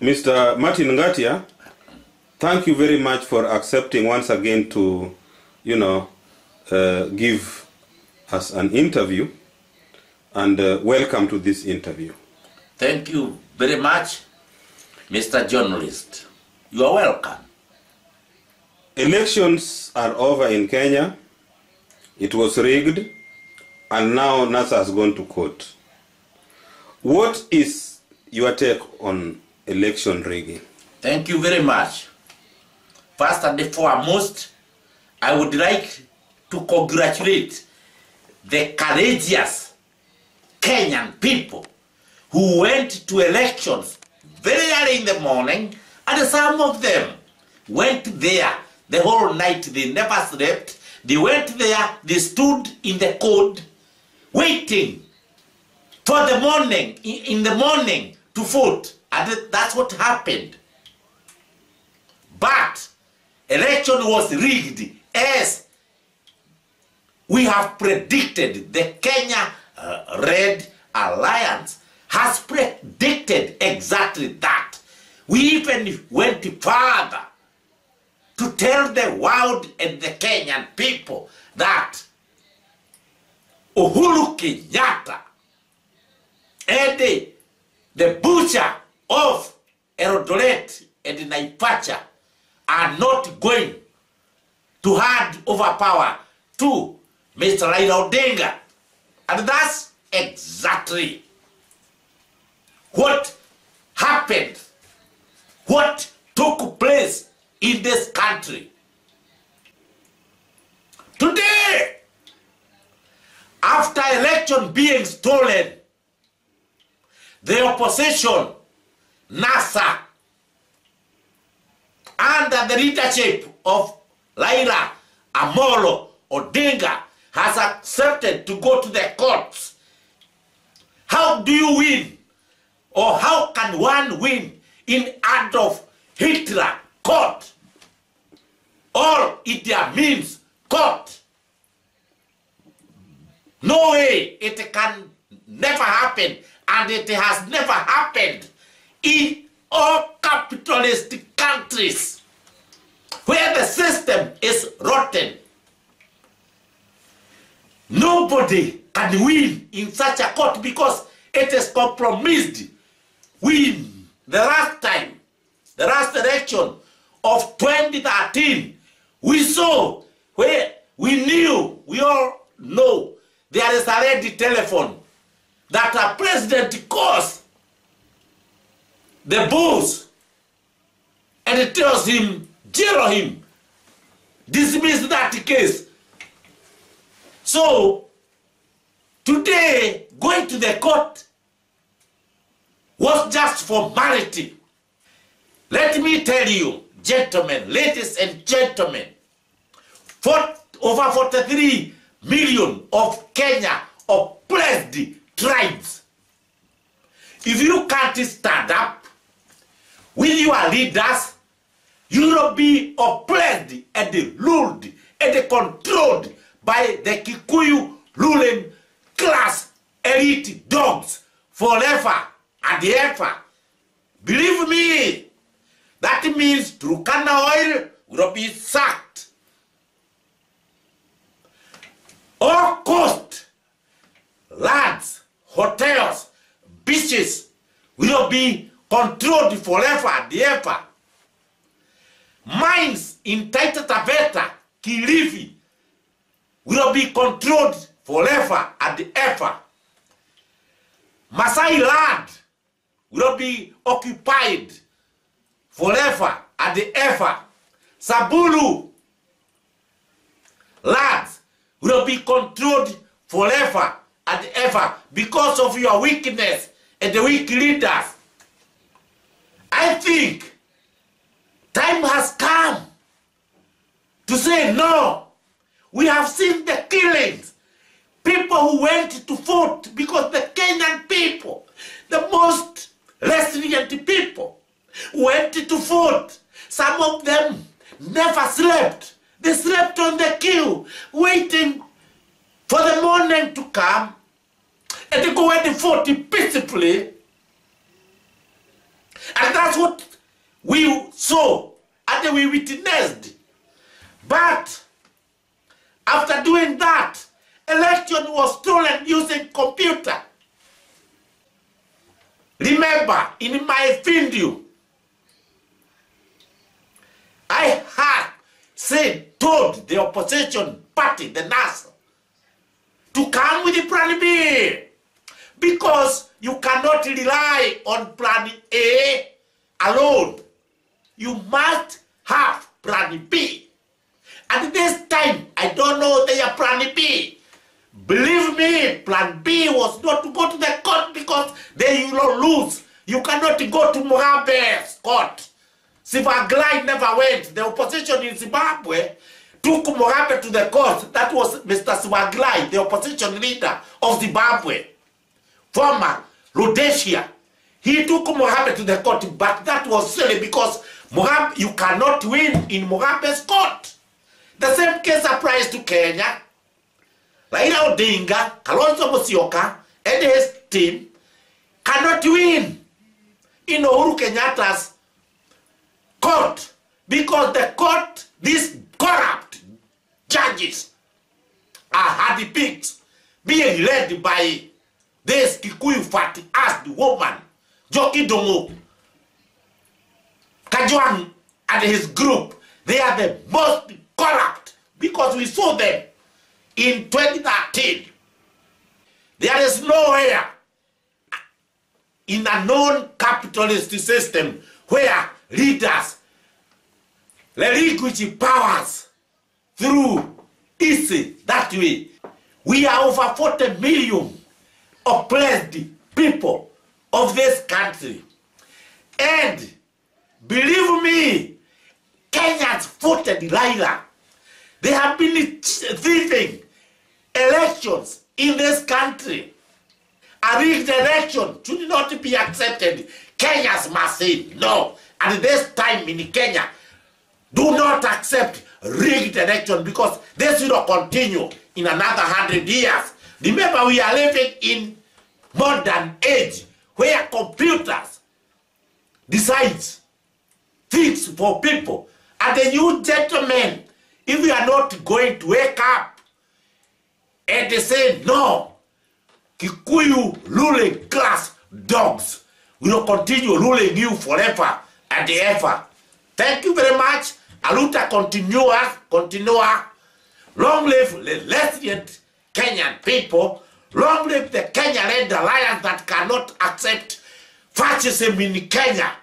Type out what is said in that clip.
Mr. Martin Ngatia, thank you very much for accepting once again to, give us an interview, and welcome to this interview. Thank you very much, Mr. Journalist. You are welcome. Elections are over in Kenya. It was rigged, and now NASA has gone to court. What is your take on election rigging? Thank you very much. First and foremost, I would like to congratulate the courageous Kenyan people who went to elections very early in the morning, and some of them went there the whole night. They never slept. They went there, they stood in the cold, waiting for the morning, in the morning to vote. And that's what happened. But election was rigged, as we have predicted. The Kenya Red Alliance has predicted exactly that. We even went further to tell the world and the Kenyan people that Uhuru Kenyatta and the butcher of Eldoret and Naivasha are not going to hand over power to Mr. Raila Odinga. And that's exactly what happened, what took place in this country. Today, after election being stolen, the opposition, NASA, under the leadership of Raila Amolo Odinga, has accepted to go to the courts. How do you win? Or how can one win in Adolf Hitler court? All it means court. No way, it can never happen, and it has never happened in all capitalist countries where the system is rotten. Nobody can win in such a court because it is compromised. We, the last time, the last election of 2013, we saw where we knew, we all know, there is a ready telephone that a president calls the boss and it tells him, jail him, dismiss that case. So, today, going to the court was just formality. Let me tell you, gentlemen, ladies and gentlemen, over 43 million of Kenya oppressed tribes. If you can't stand up with your leaders, you will be oppressed and ruled and controlled by the Kikuyu ruling class elite dogs forever and ever. Believe me, that means Turkana oil will be sacked. All coast, lands, hotels, beaches will be controlled forever and ever. Mines in Taita Taveta, Kilifi, will be controlled forever and ever. Masai land will be occupied forever and ever. Sabulu lands will be controlled forever and ever because of your weakness and the weak leaders. I think time has come to say no. We have seen the killings. People who went to vote because the Kenyan people, the most resilient people, went to vote. Some of them never slept. They slept on the queue, waiting for the morning to come and they go and vote peacefully. And that's what we saw and we witnessed. But after doing that, election was stolen using computer. Remember, in my video, I had told the opposition party, the NAS, to come with the plan B, because you cannot rely on plan A alone. You must have plan B. And this time, I don't know their plan B. Believe me, plan B was not to go to the court because they will lose. You cannot go to Mugabe's court. Sivaglai never went. The opposition in Zimbabwe took Mugabe to the court. That was Mr. Sivaglai, the opposition leader of Zimbabwe, former Rhodesia. He took Mugabe to the court, but that was silly because Mugabe, you cannot win in Mugabe's court. The same case applies to Kenya. Raila Odinga, Kalonzo Musyoka, and his team cannot win in Uhuru Kenyatta's court because the court, these corrupt judges are hardy pigs being led by this Kikuyu fat-assed woman, Joki Dongo, Kajwang and his group. They are the most corrupt because we saw them in 2013. There is nowhere in a non-capitalist system where leaders relinquish powers through easy that way. We are over 40 million oppressed people of this country. And believe me, Kenyans voted Raila. They have been thieving elections in this country. A rigged election should not be accepted. Kenyans must say no. And this time in Kenya, do not accept rigged election because this will continue in another 100 years. Remember, we are living in modern age where computers decide things for people. And then you gentlemen, if you are not going to wake up and they say no, Kikuyu ruling class dogs will continue ruling you forever and ever. Thank you very much. Aluta continua. Long live the resilient Kenyan people. Long live the Kenya-led alliance that cannot accept fascism in Kenya.